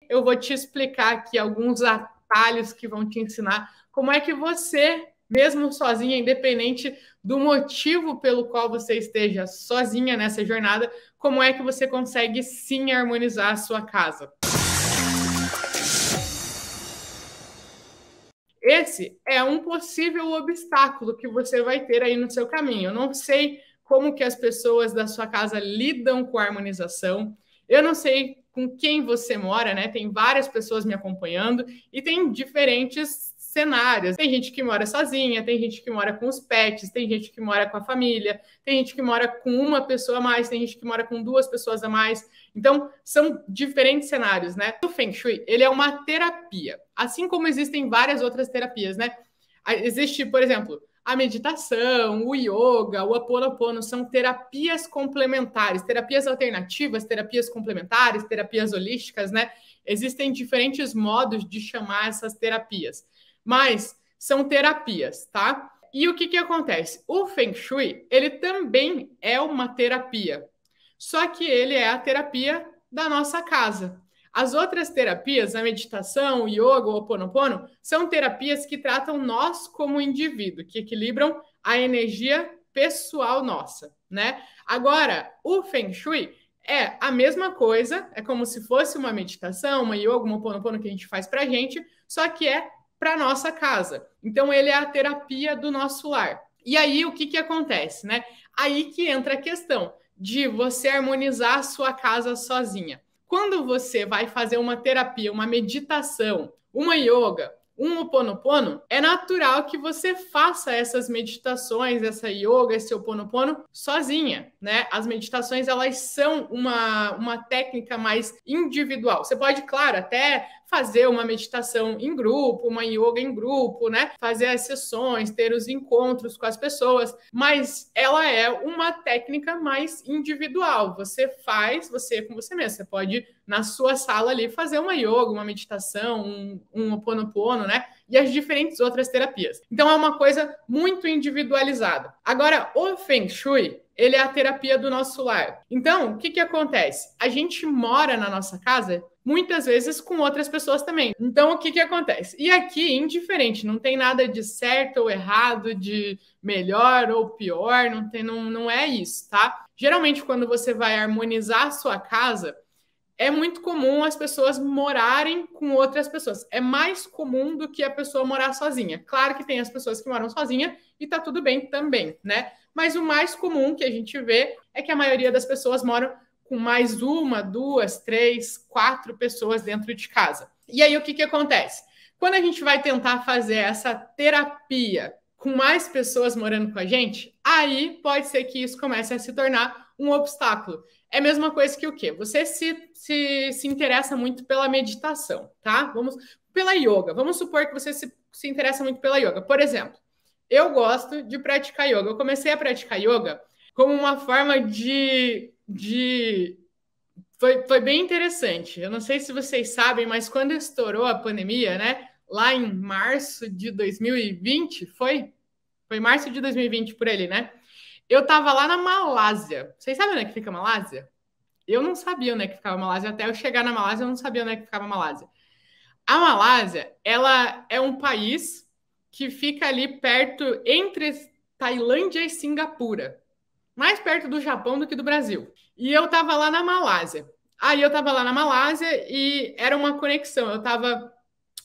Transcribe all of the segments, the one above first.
Eu vou te explicar aqui alguns atalhos que vão te ensinar como é que você, mesmo sozinha, independente do motivo pelo qual você esteja sozinha nessa jornada, como é que você consegue sim harmonizar a sua casa. Esse é um possível obstáculo que você vai ter aí no seu caminho. Eu não sei como que as pessoas da sua casa lidam com a harmonização. Eu não sei com quem você mora, né? Tem várias pessoas me acompanhando e tem diferentes cenários. Tem gente que mora sozinha, tem gente que mora com os pets, tem gente que mora com a família, tem gente que mora com uma pessoa a mais, tem gente que mora com duas pessoas a mais. Então, são diferentes cenários, né? O Feng Shui, ele é uma terapia, assim como existem várias outras terapias, né? Existe, por exemplo, a meditação, o yoga, o Ho'oponopono, são terapias complementares, terapias alternativas, terapias complementares, terapias holísticas, né? Existem diferentes modos de chamar essas terapias, mas são terapias, tá? E o que acontece? O Feng Shui, ele também é uma terapia, só que ele é a terapia da nossa casa. As outras terapias, a meditação, o yoga, o Ho'oponopono, são terapias que tratam nós como indivíduo, que equilibram a energia pessoal nossa, né? Agora, o Feng Shui é a mesma coisa, é como se fosse uma meditação, uma yoga, um Ho'oponopono que a gente faz pra gente, só que é para nossa casa. Então, ele é a terapia do nosso lar. E aí, o que acontece, né? Aí que entra a questão de você harmonizar a sua casa sozinha. Quando você vai fazer uma terapia, uma meditação, uma yoga, um Ho'oponopono, é natural que você faça essas meditações, essa yoga, esse Ho'oponopono sozinha, né? As meditações, elas são uma técnica mais individual. Você pode, claro, até fazer uma meditação em grupo, uma yoga em grupo, né? Fazer as sessões, ter os encontros com as pessoas, mas ela é uma técnica mais individual. Você faz, você com você mesmo. Você pode, na sua sala ali, fazer uma yoga, uma meditação, um Ho'oponopono, né? E as diferentes outras terapias. Então, é uma coisa muito individualizada. Agora, o Feng Shui, ele é a terapia do nosso lar. Então, o que acontece? A gente mora na nossa casa muitas vezes com outras pessoas também. Então, o que acontece? E aqui, indiferente, não tem nada de certo ou errado, de melhor ou pior, não é isso, tá? Geralmente, quando você vai harmonizar a sua casa, é muito comum as pessoas morarem com outras pessoas. É mais comum do que a pessoa morar sozinha. Claro que tem as pessoas que moram sozinha e tá tudo bem também, né? Mas o mais comum que a gente vê é que a maioria das pessoas moram com mais uma, duas, três, quatro pessoas dentro de casa. E aí o que acontece? Quando a gente vai tentar fazer essa terapia com mais pessoas morando com a gente, aí pode ser que isso comece a se tornar um obstáculo. É a mesma coisa que o quê? Você se interessa muito pela meditação, tá? Pela yoga. Vamos supor que você se interessa muito pela yoga. Por exemplo, eu gosto de praticar yoga. Eu comecei a praticar yoga como uma forma Foi bem interessante. Eu não sei se vocês sabem, mas quando estourou a pandemia, né? Lá em março de 2020, foi março de 2020 por ali, né? Eu tava lá na Malásia. Vocês sabem onde é que fica a Malásia? Eu não sabia onde é que ficava a Malásia. Até eu chegar na Malásia, eu não sabia onde é que ficava a Malásia. A Malásia, ela é um país que fica ali perto, entre Tailândia e Singapura. Mais perto do Japão do que do Brasil. E eu tava lá na Malásia. Aí eu tava lá na Malásia e era uma conexão. Eu tava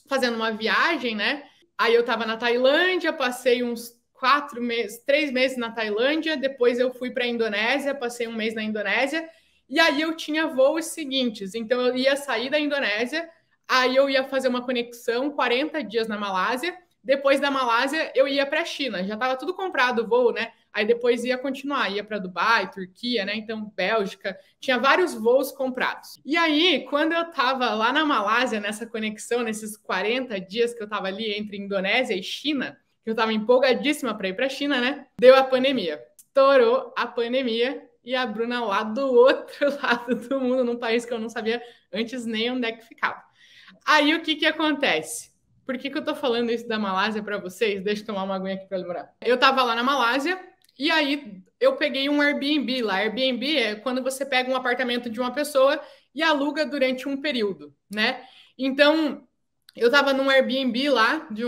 fazendo uma viagem, né? Aí eu tava na Tailândia, passei uns 4 meses, 3 meses na Tailândia, depois eu fui para a Indonésia, passei um mês na Indonésia, e aí eu tinha voos seguintes. Então eu ia sair da Indonésia, aí eu ia fazer uma conexão 40 dias na Malásia, depois da Malásia eu ia para a China. Já estava tudo comprado o voo, né? Aí depois ia continuar, ia para Dubai, Turquia, né? Então, Bélgica, tinha vários voos comprados. E aí, quando eu estava lá na Malásia, nessa conexão, nesses 40 dias que eu estava ali entre Indonésia e China, que eu estava empolgadíssima para ir para a China, né? Deu a pandemia. Estourou a pandemia e a Bruna lá do outro lado do mundo, num país que eu não sabia antes nem onde é que ficava. Aí, o que acontece? Por que eu tô falando isso da Malásia para vocês? Deixa eu tomar uma aguinha aqui para lembrar. Eu tava lá na Malásia, e aí eu peguei um Airbnb lá. Airbnb é quando você pega um apartamento de uma pessoa e aluga durante um período, né? Então, eu estava num Airbnb lá de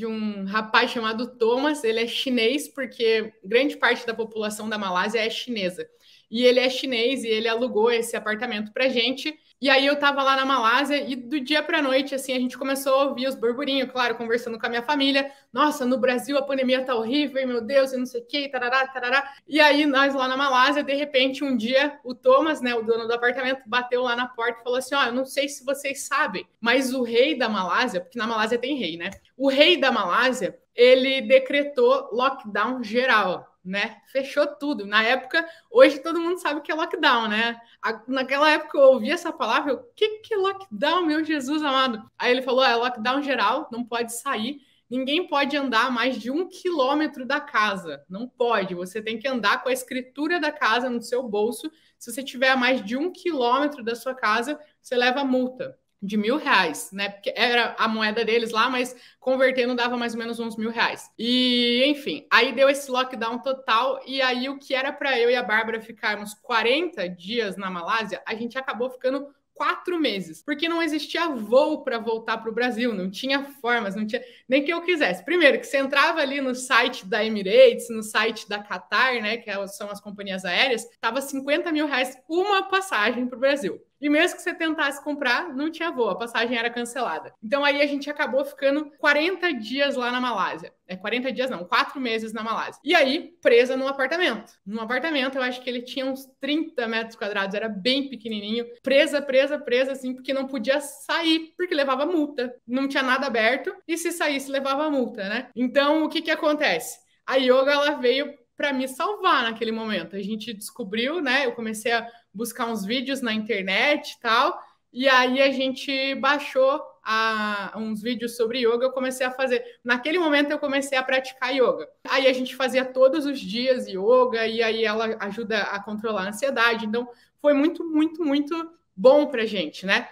um rapaz chamado Thomas, ele é chinês, porque grande parte da população da Malásia é chinesa. E ele é chinês e ele alugou esse apartamento pra gente. E aí eu tava lá na Malásia e do dia pra noite, assim, a gente começou a ouvir os burburinhos, claro, conversando com a minha família. Nossa, no Brasil a pandemia tá horrível, meu Deus, e não sei o que, tarará, tarará. E aí nós lá na Malásia, de repente, um dia, o Thomas, né, o dono do apartamento, bateu lá na porta e falou assim, ó, eu não sei se vocês sabem, mas o rei da Malásia, porque na Malásia tem rei, né? O rei da Malásia, ele decretou lockdown geral, né? Fechou tudo. Na época, hoje todo mundo sabe o que é lockdown, né? Naquela época eu ouvi essa palavra, o que é lockdown, meu Jesus amado? Aí ele falou, é lockdown geral, não pode sair, ninguém pode andar mais de 1 quilômetro da casa, não pode, você tem que andar com a escritura da casa no seu bolso, se você tiver a mais de 1 quilômetro da sua casa, você leva multa de R$1.000, né? Porque era a moeda deles lá, mas convertendo dava mais ou menos uns R$1.000. E, enfim, aí deu esse lockdown total. E aí, o que era para eu e a Bárbara ficarmos 40 dias na Malásia, a gente acabou ficando 4 meses, porque não existia voo para voltar para o Brasil, não tinha formas, não tinha nem que eu quisesse. Primeiro, que você entrava ali no site da Emirates, no site da Qatar, né, que são as companhias aéreas, tava R$50.000 uma passagem para o Brasil. E mesmo que você tentasse comprar, não tinha voo, a passagem era cancelada. Então aí a gente acabou ficando 40 dias lá na Malásia. 40 dias não, 4 meses na Malásia. E aí, presa num apartamento. Num apartamento, eu acho que ele tinha uns 30 metros quadrados, era bem pequenininho. Presa, assim, porque não podia sair, porque levava multa. Não tinha nada aberto, e se saísse, levava multa, né? Então, o que acontece? A yoga, ela veio para me salvar naquele momento. A gente descobriu, né? Eu comecei a buscar uns vídeos na internet e tal, e aí a gente baixou uns vídeos sobre yoga, eu comecei a fazer. Naquele momento eu comecei a praticar yoga. Aí a gente fazia todos os dias yoga, e aí ela ajuda a controlar a ansiedade. Então foi muito, muito, muito bom pra gente, né?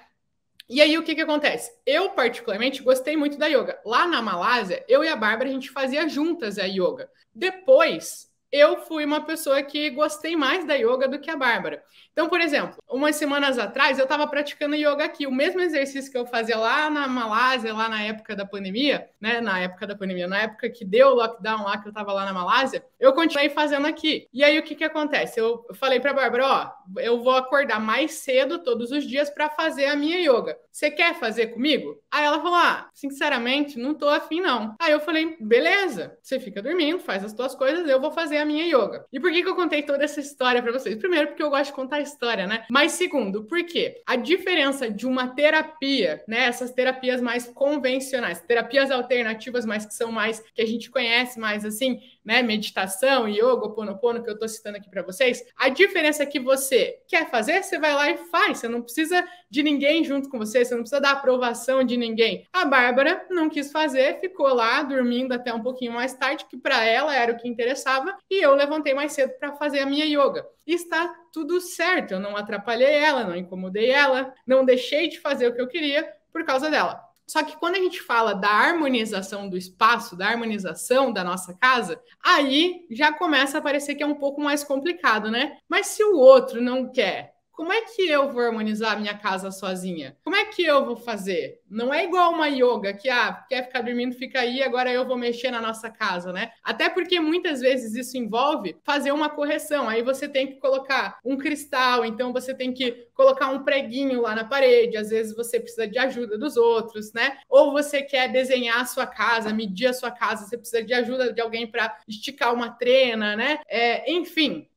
E aí, o que acontece? Eu, particularmente, gostei muito da yoga. Lá na Malásia, eu e a Bárbara, a gente fazia juntas a yoga. Depois, eu fui uma pessoa que gostei mais da yoga do que a Bárbara. Então, por exemplo, umas semanas atrás, eu estava praticando yoga aqui. O mesmo exercício que eu fazia lá na Malásia, lá na época da pandemia, né? Na época que deu o lockdown lá, que eu estava lá na Malásia, eu continuei fazendo aqui. E aí, o que acontece? Eu falei para a Bárbara, ó, eu vou acordar mais cedo todos os dias para fazer a minha yoga. Você quer fazer comigo? Aí ela falou, sinceramente, não tô afim não. Aí eu falei, beleza, você fica dormindo, faz as tuas coisas, eu vou fazer a minha yoga. E por que eu contei toda essa história para vocês? Primeiro, porque eu gosto de contar história, né? Mas segundo, porque a diferença de uma terapia, né? Essas terapias mais convencionais, terapias alternativas, mas que são mais, que a gente conhece mais assim, né? Meditação, yoga, Ho'oponopono, que eu tô citando aqui para vocês. A diferença é que você quer fazer, você vai lá e faz. Você não precisa de ninguém junto com você, você não precisa da aprovação de ninguém. A Bárbara não quis fazer, ficou lá dormindo até um pouquinho mais tarde, que para ela era o que interessava, e eu levantei mais cedo para fazer a minha yoga. E está tudo certo, eu não atrapalhei ela, não incomodei ela, não deixei de fazer o que eu queria por causa dela. Só que quando a gente fala da harmonização do espaço, da harmonização da nossa casa, aí já começa a parecer que é um pouco mais complicado, né? Mas se o outro não quer, como é que eu vou harmonizar a minha casa sozinha? Como é que eu vou fazer? Não é igual uma yoga que, quer ficar dormindo, fica aí, agora eu vou mexer na nossa casa, né? Até porque muitas vezes isso envolve fazer uma correção. Aí você tem que colocar um cristal, então você tem que colocar um preguinho lá na parede, às vezes você precisa de ajuda dos outros, né? Ou você quer desenhar a sua casa, medir a sua casa, você precisa de ajuda de alguém para esticar uma trena, né? Enfim,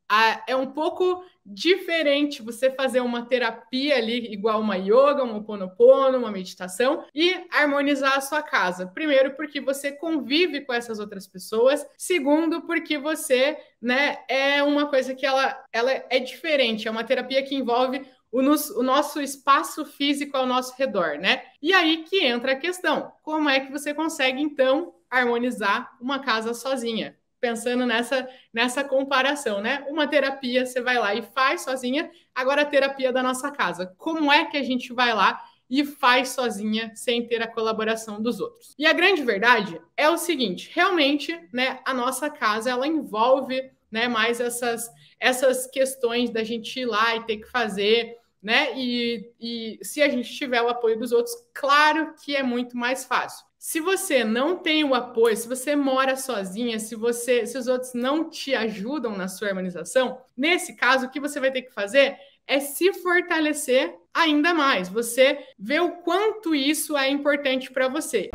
é um pouco diferente você fazer uma terapia ali, igual uma yoga, um Ho'oponopono, uma meditação, e harmonizar a sua casa. Primeiro, porque você convive com essas outras pessoas. Segundo, porque você, né, é uma coisa que ela é diferente. É uma terapia que envolve o nosso espaço físico ao nosso redor, né? E aí que entra a questão. Como é que você consegue, então, harmonizar uma casa sozinha? Pensando nessa comparação, né? Uma terapia você vai lá e faz sozinha, agora a terapia da nossa casa. Como é que a gente vai lá e faz sozinha sem ter a colaboração dos outros? E a grande verdade é o seguinte, realmente, né, a nossa casa, ela envolve, né, mais essas questões da gente ir lá e ter que fazer, né? E se a gente tiver o apoio dos outros, claro que é muito mais fácil. Se você não tem o apoio, se você mora sozinha, se os outros não te ajudam na sua harmonização, nesse caso, o que você vai ter que fazer é se fortalecer ainda mais. Você vê o quanto isso é importante para você.